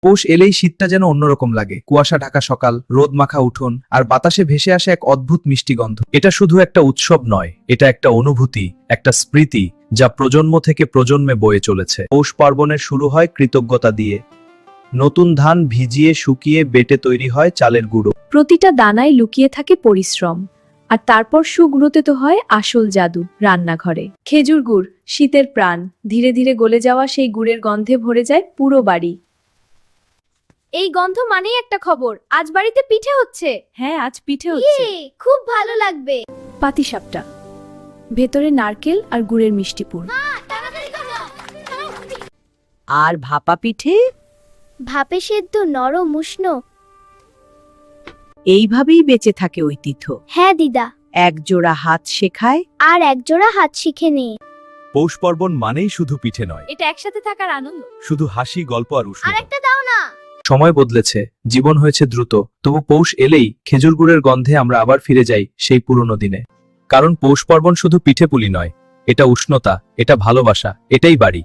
পৌষ এলেই শীতটা যেন অন্যরকম লাগে। কুয়াশা ঢাকা সকাল, রোদ মাখা উঠোন, আর বাতাসে ভেসে আসে এক অদ্ভুত মিষ্টি গন্ধ। এটা শুধু একটা উৎসব নয়, এটা একটা অনুভূতি, একটা স্মৃতি যা প্রজন্ম থেকে প্রজন্মে বয়ে চলেছে। পৌষ পার্বণের শুরু হয় কৃতজ্ঞতা দিয়ে। নতুন ধান ভিজিয়ে শুকিয়ে বেটে তৈরি হয় চালের গুঁড়ো। প্রতিটা দানায় লুকিয়ে থাকে পরিশ্রম, আর তারপর সুগুলোতে তো হয় আসল জাদু রান্নাঘরে। খেজুর গুড়, শীতের প্রাণ, ধীরে ধীরে গলে যাওয়া সেই গুড়ের গন্ধে ভরে যায় পুরো বাড়ি। এই গন্ধ মানেই একটা খবর, আজ বাড়িতে পিঠে হচ্ছে। হ্যাঁ, আজ পিঠে হচ্ছে। খুব ভালো লাগবে। পাতিসাপটা, ভেতরে নারকেল আর গুড়ের মিষ্টি পুর। আর ভাপা পিঠে ভাপে সেদ্ধ নরম উষ্ণ। এইভাবেই বেঁচে থাকে ঐতিহ্য। হ্যাঁ দিদা, এক জোড়া হাত শেখায় আর একজোড়া হাত শিখে নে। পৌষ পার্বণ মানেই শুধু পিঠে নয়, এটা একসাথে থাকার আনন্দ। শুধু হাসি, গল্প আর উষ্ণতা। আরেকটা দাও না। সময় বদলেছে, জীবন হয়েছে দ্রুত, তবু পৌষ এলেই খেজুর গুড়ের গন্ধে আমরা আবার ফিরে যাই সেই পুরনো দিনে। কারণ পৌষ পার্বণ শুধু পিঠেপুলি নয়, এটা উষ্ণতা, এটা ভালোবাসা, এটাই বাড়ি।